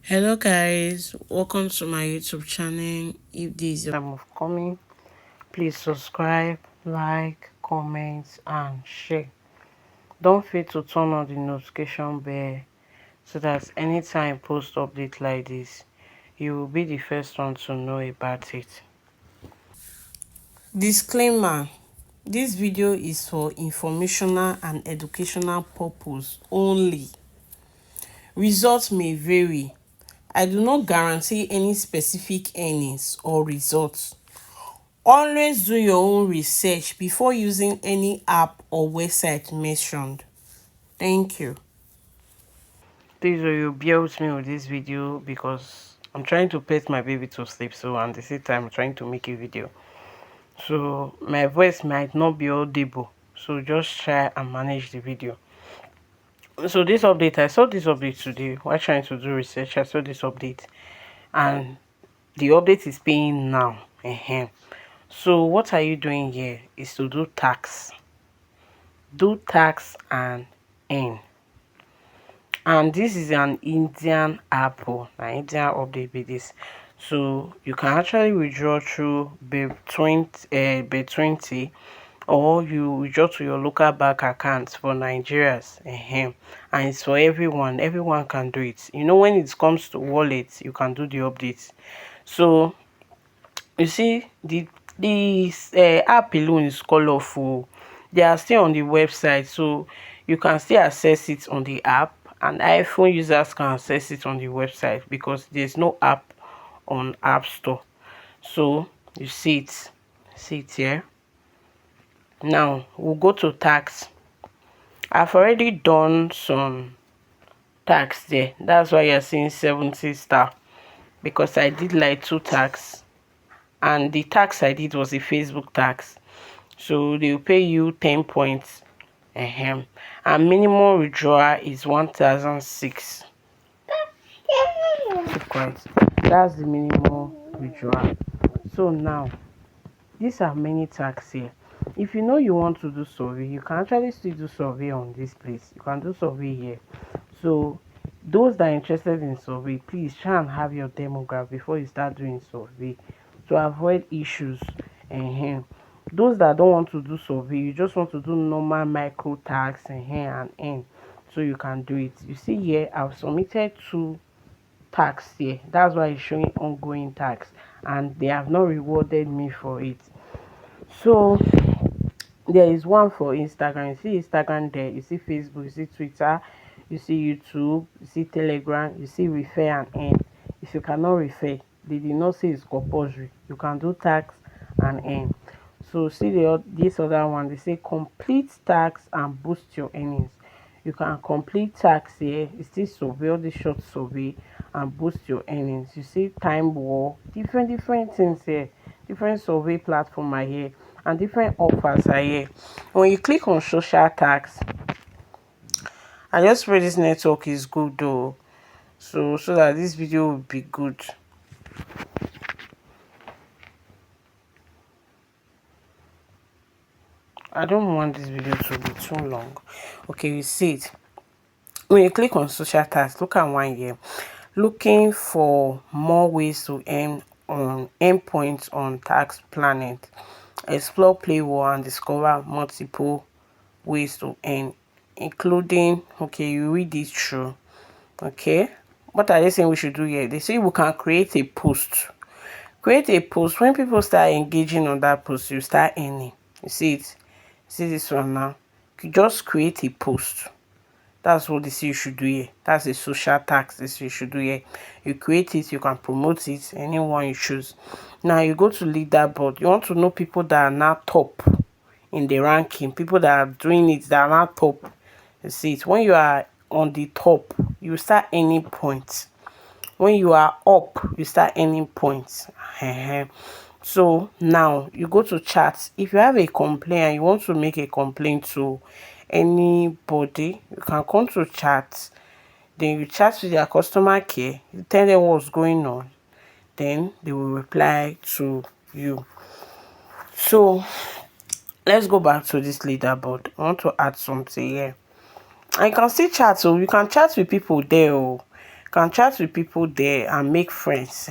Hello guys, welcome to my YouTube channel. If this is your time of coming, please subscribe, like, comment and share. Don't fail to turn on the notification bell so that anytime I post update like this, you will be the first one to know about it. Disclaimer: this video is for informational and educational purpose only. Results may vary. I do not guarantee any specific earnings or results. Always do your own research before using any app or website mentioned. Thank you. Please will you bear with me with this video because I'm trying to put my baby to sleep, so at the same time I'm trying to make a video. So my voice might not be audible. So just try and manage the video. So this update, I saw this update today while trying to do research. I saw this update and the update is paying now. So what are you doing here is to do tax and earn. And this is an Indian apple, an Indian update with this. So you can actually withdraw through B20 or you withdraw to your local bank account for Nigerians. And it's for everyone can do it. You know, when it comes to wallets, you can do the updates. So you see, this app alone is colorful. They are still on the website, so you can still access it on the app, and iPhone users can access it on the website because there's no app on App Store. So you see it here. Now we'll go to tax. I've already done some tax there. That's why you're seeing 70 star, because I did like 2 tax, and the tax I did was a Facebook tax. So they'll pay you 10 points. And minimum withdrawal is 1006. That's the minimum withdrawal. So now these are many tax here. If you know you want to do survey, you can actually still do survey on this place. You can do survey here. So those that are interested in survey, please try and have your demograph before you start doing survey to avoid issues. Those that don't want to do survey, you just want to do normal micro tax and end, so you can do it. You see here, I've submitted 2 tax here. That's why it's showing ongoing tax, and they have not rewarded me for it. So there is one for Instagram. You see Instagram there, you see Facebook, you see Twitter, you see YouTube, you see Telegram, you see refer and earn. If you cannot refer, they did not say it's compulsory. You can do tax and earn. So see this other one, they say complete tax and boost your earnings. You can complete tax here, you still survey, all the short survey, and boost your earnings. You see time war, different things here, different survey platform are here, and different offers are here. When you click on social tax, I just pray this network is good though, so that this video will be good. I don't want this video to be too long. Okay, you see it. When you click on social tax, look at one here, looking for more ways to earn points on TaskPlanet. Explore, play war, and discover multiple ways to earn, including, okay, you read this through. Okay, what are they saying we should do here? They say we can create a post. Create a post. When people start engaging on that post, you start earning. You see it? See this one now? You just create a post. That's what they say you should do here. That's a social tax this you should do here. You create it, you can promote it, anyone you choose. Now you go to leaderboard. You want to know people that are now top in the ranking, people that are doing it, that are now top. You see it. When you are on the top, you start earning points. When you are up, you start earning points. So now you go to chat. If you have a complaint and you want to make a complaint to anybody, you can come to chat. Then you chat with their customer care, you tell them what's going on, then they will reply to you. So let's go back to this leaderboard. I want to add something here. I can still chat, so you can chat with people there. can chat with people there and make friends.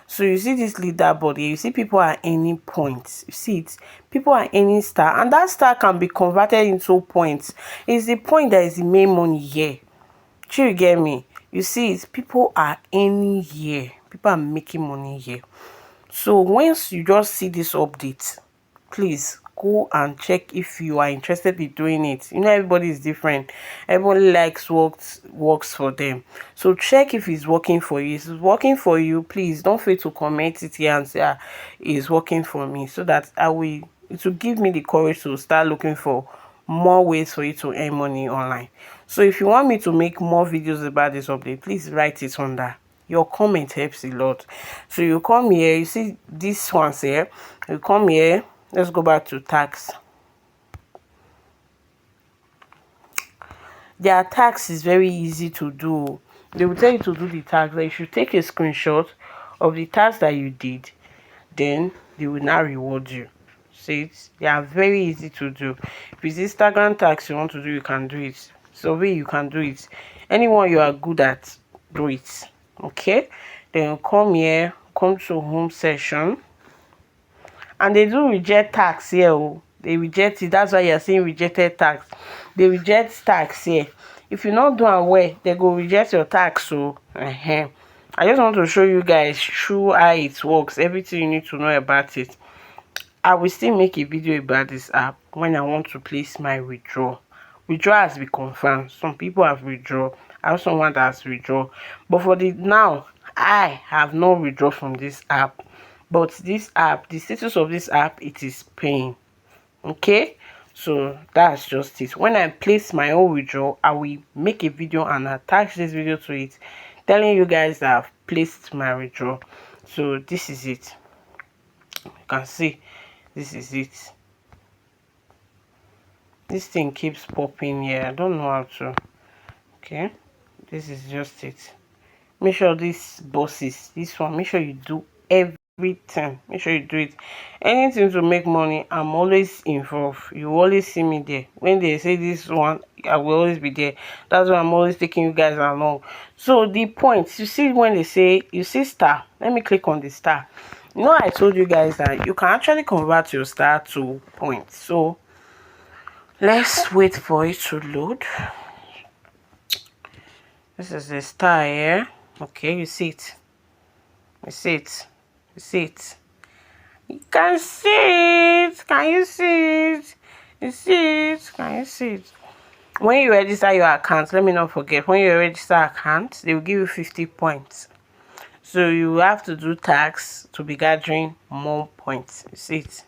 So you see this leaderboard here, you see people are earning points. You see it, people are earning star, and that star can be converted into points. It's the point that is the main money here. Do you get me? You see it, people are earning here, people are making money here. So once you just see this update, please go and check if you are interested in doing it. You know, everybody is different, everybody likes works for them. So check if it's working for you. If it's working for you, please don't fail to comment it here and say, it's working for me, so that it will give me the courage to start looking for more ways for you to earn money online. So if you want me to make more videos about this update, please write it under. Your comment helps a lot. So you come here, you see this ones here, you come here, let's go back to tax. Their tax is very easy to do. They will tell you to do the tax, that you should take a screenshot of the tax that you did, then they will now reward you. See it, they are very easy to do. If it's Instagram tax you want to do, you can do it. Survey, you can do it. Anyone you are good at, do it. Okay, then come here, come to home section, and they do reject tax here. Oh, they reject it. That's why you're seeing rejected tax. They reject tax here. If you're not doing well, they go reject your tax. So I just want to show you guys through how it works, everything you need to know about it. I will still make a video about this app when I want to place my withdraw. Withdraw has been confirmed. Some people have withdraw. I have someone that has withdraw. But for the now, I have no withdraw from this app. But this app, the status of this app, it is paying. Okay? So that's just it. When I place my own withdraw, I will make a video and attach this video to it, telling you guys that I've placed my withdraw. So this is it. You can see, this is it. This thing keeps popping here. I don't know how to. Okay, this is just it. Make sure this bosses, this one, make sure you do everything. Make sure you do it. Anything to make money, I'm always involved. You always see me there. When they say this one, I will always be there. That's why I'm always taking you guys along. So the points, you see when they say, you see star, let me click on the star. You know, I told you guys that you can actually convert your star to points. So let's wait for it to load. This is the star here. Okay, you see it. You see it. You see it. You can see it. Can you see it? You see it. Can you see it? When you register your account, let me not forget, when you register account, they will give you 50 points. So you have to do tax to be gathering more points. You see it?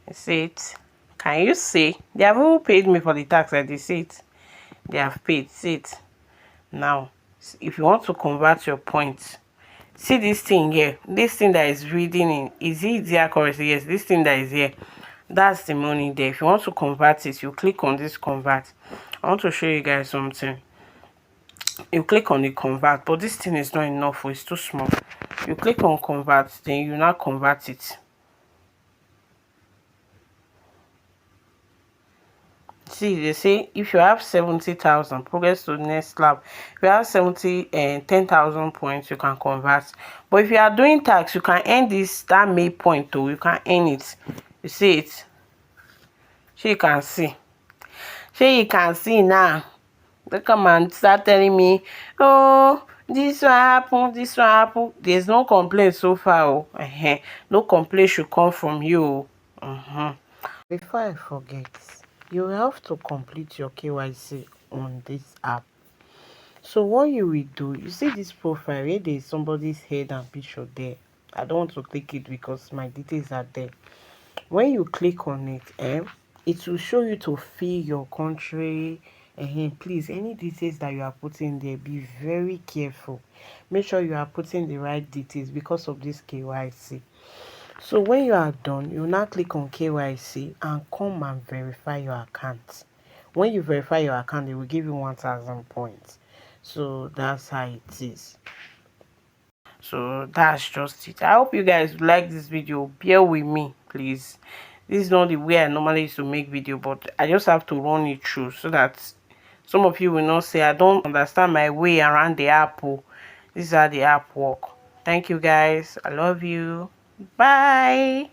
You see it? Can you see? They have even paid me for the tax. I did see it. They have paid. See it? Now, if you want to convert your points, see this thing here. This thing that is reading in, is it there correctly? Yes, this thing that is here, that's the money there. If you want to convert it, you click on this convert. I want to show you guys something. You click on the convert, but this thing is not enough. It's too small. You click on convert, then you now convert it. See, they say if you have 70,000, progress to the next lab. If you have 10,000 points, you can convert. But if you are doing tax, you can earn this, that May point too. You can earn it. You see it? So you can see. So you can see now. They come and start telling me, oh, this will happen, this will happen. There's no complaint so far. Oh. No complaint should come from you. Before I forget, you have to complete your KYC on this app. So what you will do, you see this profile where there is somebody's head and picture there. I don't want to click it because my details are there. When you click on it, it will show you to fill your country. Please, any details that you are putting there, be very careful. Make sure you are putting the right details because of this KYC. So when you are done, you now click on KYC and come and verify your account. When you verify your account, they will give you 1,000 points. So that's how it is. So that's just it. I hope you guys like this video. Bear with me, please. This is not the way I normally used to make video, but I just have to run it through so that Some of you will not say, I don't understand my way around the app. Oh. This is how the app work. Thank you guys. I love you. Bye.